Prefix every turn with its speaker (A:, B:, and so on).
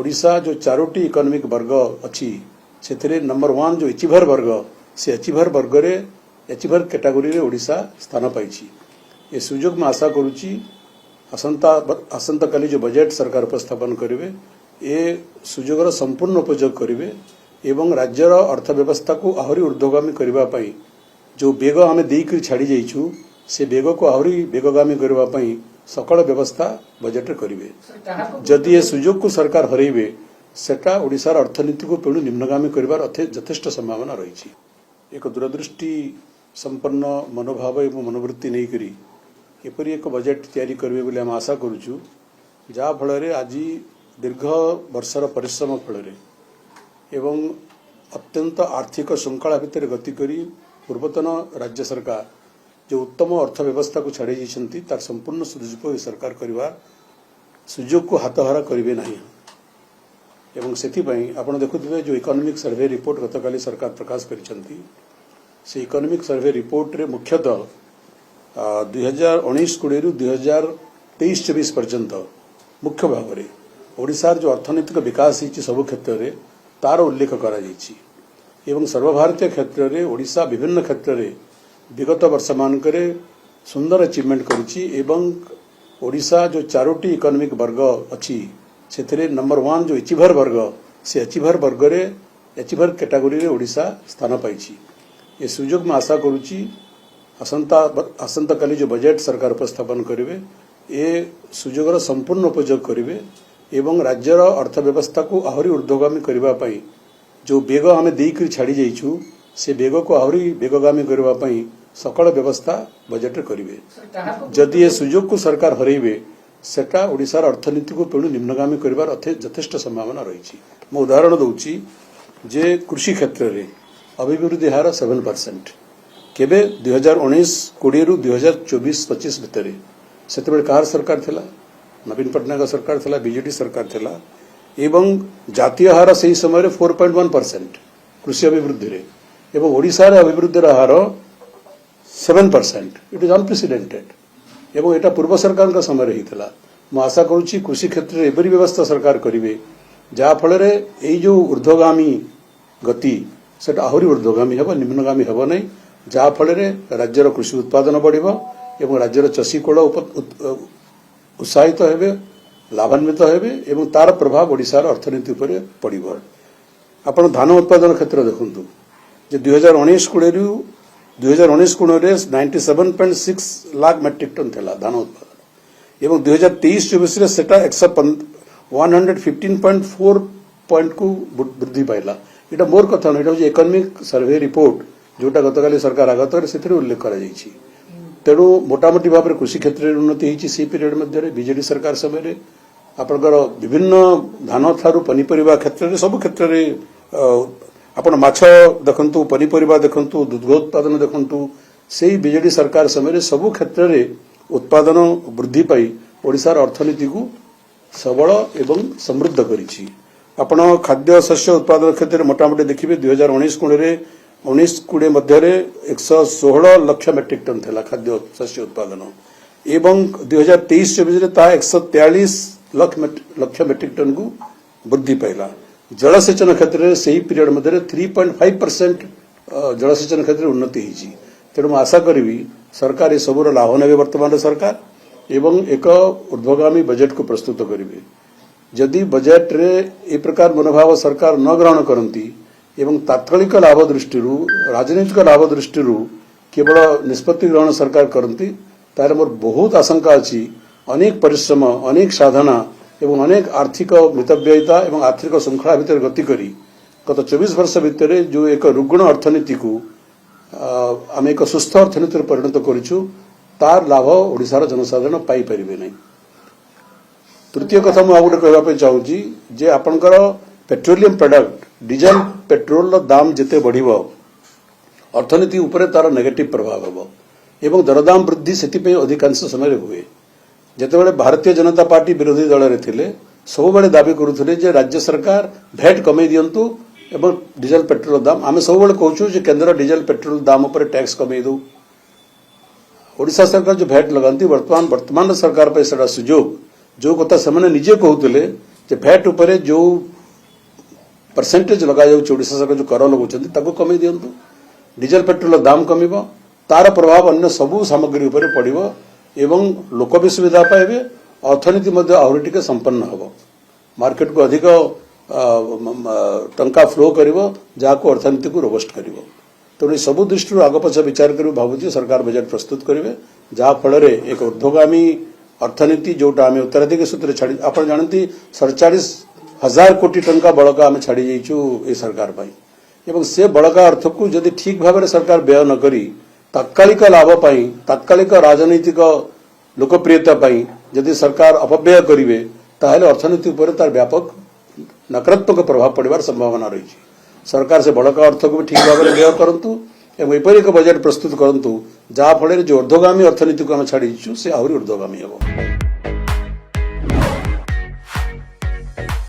A: ओडिशा जो चारोटी इकोनॉमिक वर्ग अच्छी से नंबर 1 जो एचिभर वर्ग से एचिभर वर्ग रे एचिभर कैटेगोरी रे ओडिशा स्थान पाई। ए सुजोग में आशा करुच्ची आसंता काली जो बजेट सरकार उपस्थापन करेंगे ए सुजोगर संपूर्ण उपयोग करेंगे एवं राज्यर अर्थव्यवस्था को आहरी ऊर्ध्वगामी करने जो बेग आम देकर छाड़ी जाइछु से बेग को आहरी बेगगामी करने सकल व्यवस्था बजेट करेंगे। जदि ए सुजोग को सरकार हरइबे सेटा ओडिशार अर्थनीति को पुणी निम्नगामी करिवार यथेष्ट संभावना रही। एक दूरदृष्टि संपन्न मनोभाव एवं मनोवृत्ति नहीं करी एपरी एक बजेट तैयारी करेंगे बोली आम आशा करुचु जहाँ फल आज दीर्घ वर्षर परिश्रम फल एवं अत्यंत आर्थिक श्रृंखला भितर गति करी पूर्वतन राज्य सरकार जो उत्तम अर्थव्यवस्था को छाड़ी जाइछंती तार संपूर्ण सुदुपयोग सरकार करिवार सुजोग को हाथहरा करेंगे नहीं। एवं सेथिपाई आपण देखुथिबे जो इकोनॉमिक सर्वे रिपोर्ट गतकाली सरकार प्रकाश करिसंती से इकोनॉमिक सर्वे रिपोर्ट रे मुख्यतः 2019-20 रु 2023-24 पर्यंत मुख्य भाव में ओडिशार जो अर्थनैतिक विकास होइछि सब क्षेत्र में तार उल्लेख करा जाइछि एवं सर्वभारतीय क्षेत्र में ओडिशा विभिन्न क्षेत्र में विगत वर्ष मानकरे सुंदर अचीवमेंट करिछि एवं ओडिशा जो चारोटी इकोनॉमिक वर्ग अच्छी से नंबर 1 जो एचिभर वर्ग से एचिभर वर्ग रे एचिभर कैटेगोरी रे ओडिशा स्थान पाई। ए सुजोग में आशा करुच्ची आसंता काली जो बजेट सरकार उपस्थापन करेंगे ए सुजोगर संपूर्ण उपयोग करेंगे एवं राज्यर अर्थव्यवस्था को आहरी ऊर्ध्वगामी करने जो बेग आम देकर छाड़ी जाइछु से बेग को आहरी बेगगामी करने सकल व्यवस्था बजेट करेंगे। जदि ए सुजोग को सरकार हरइबे सेटा ओडिशार अर्थनीति को पुणी निम्नगामी करिवार यथेष्ट संभावना रही। मैं उदाहरण दूची जे कृषि क्षेत्र में अभिवृद्धि हार 7% केबे 2019-20 रु 2024-25 भितर से कहार सरकार थिला नवीन पटनायक सरकार थिला बीजेडी सरकार थिला एवं जातीय हार से समय 4.1% कृषि अभिवृद्धि रे एवं ओडिशा रे अभिवृद्धि हार 7%। इट इज अनप्रेसिडेंटेड एवं एटा पूर्व सरकार का समय रही थिला। मैं आशा करुच्ची कृषि क्षेत्र में एपरी व्यवस्था सरकार करेंगे जहाँ फल जो ऊर्ध्वगामी गति से आहरी ऊर्ध्वगामी हेब निम्नगामी हेब नहीं जहाँ फल राज्यर कृषि उत्पादन बढ़ एवं राज्यर चाषी कूल उत्साहित हेबे लाभान्वित हेबे एवं तार प्रभाव ओडिशार अर्थनीति उपर पड़िबो। आपण धान उत्पादन क्षेत्र देखंतु जे 2019-20 रु 2019-20 97.6 लाख मेट्रिक टन थिला धान उत्पादन एवं 2023-24 रे सेटा 115.4 पॉइंट को वृद्धि पाइला। एटा मोर कथा नै, एटा जे इकोनॉमिक सर्वे रिपोर्ट जोटा गतकाली सरकार आगत से उल्लेख करा जाइछि। तेणु मोटामोटी भाव में कृषि क्षेत्र में उन्नति होइछि। से पीरियड मध्य बीजेडी सरकार समय आपणकर विभिन्न धान थारू पनीपरिबा क्षेत्र में सब क्षेत्र में आपण माछ देखंतु पनीपरिबा देखंतु दुग्ध उत्पादन देखंतु से बीजेडी सरकार समय सब क्षेत्र में उत्पादन वृद्धि पाई ओडिशार अर्थनीति को सबल एवं समृद्ध करिछि। आपण खाद्य शस्य उत्पादन क्षेत्र में मोटामोटी देखिए 2019-20 मध्य 116 लाख मेट्रिक टन थिला खाद्य शस्य उत्पादन एवं 2023-24 ता 143 लाख मेट्रिक टन को वृद्धि पाइला। जलसेचन क्षेत्र में सही पीरियड मध्य 3.5% जलसेचन क्षेत्र में उन्नति होइछि। तेणु आशा करी सरकार ये सबूर लाभ ने वर्तमान सरकार एवं एक ऊर्ध्वगामी बजेट को प्रस्तुत करेंगे। जदि बजेट रे ए प्रकार मनोभाव सरकार न ग्रहण करती एवं तात्कालिक लाभ दृष्टि राजनीतिक लाभ दृष्टि केवल निष्पत्ति ग्रहण सरकार करती तार मोर बहुत आशंका अच्छी। अनेक परिश्रम अनेक साधना एवं अनेक आर्थिक मितव्ययिता एवं आर्थिक श्रृंखला भितर गति करी गत 24 वर्ष भितर जो एक रुग्ण अर्थनीति को आम एक सुस्थ अर्थनीति परिणत करूँ तार लाभ ओडिशार जनसाधारण पाई परिबे नहीं। तृतीय कथा मुझे गोटे कहवाई चाहूँगी जे आपणकर पेट्रोलियम प्रोडक्ट डीजल पेट्रोल दाम जिते बढ़िबो अर्थनीति उपरे तार नेगेटिव प्रभाव हेबो एवं दरदाम वृद्धि से अधिकांश समय हुए। जेतेबेले भारतीय जनता पार्टी विरोधी दल रे थिले सब बेले दाबी करुथिले जे राज्य सरकार भैट कमे दियंतु एवं डीजल पेट्रोल दाम आमे सब बेले कहूँ जे केंद्र डीजल पेट्रोल दाम उपर टैक्स कमे दो। ओडिशा सरकार जो भैट लगाती वर्तमान सरकार पे सेटा सुजोग जो कथा से निजे कहते जे भैट उपरे जो परसेंटेज लगा जाउछि ओडिशा सरकार जो कर लगाउछन्ति ताको कमी दियंतु डीजल पेट्रोल दाम कमिबो तार प्रभाव अन्य सबु सामग्री उपरे पड़िबो एवं लोक भी सुविधा पाइबे अर्थनीति मध्य आहुरी टिके संपन्न हबो मार्केट को अधिक टंका फ्लो करिवो जाको अर्थनीति को रोबस्ट करिवो तेणु सबु दृष्टि आग पछ विचार कर भावुँ सरकार बजेट प्रस्तुत करेंगे जहाँ फल एक ऊर्ध्वगामी अर्थनीति जोटा आम उत्तराधिक सूत्र छाड़ी आप जानती 47,000 कोटी टंका बड़का आम छाड़ी जाइचु ए सरकार पाई एवं से बड़का अर्थ को जदि ठीक भाव में सरकार व्यय न करी तात्कालिक लाभ पाई तात्कालिक राजनैतिक लोकप्रियता पाई जदि सरकार अपव्यय करेंगे ताहले अर्थनीति उपर तार व्यापक नकारात्मक प्रभाव पड़वार संभावना रही सरकार से बड़का अर्थ को भी ठीक भाव में व्यय करंतु एवं एपरि एक बजेट प्रस्तुत करंतु जहाँ फल जो ऊर्ध्वगामी अर्थनीति को आम छाड़ी से आहरी ऊर्ध्वगामी हम।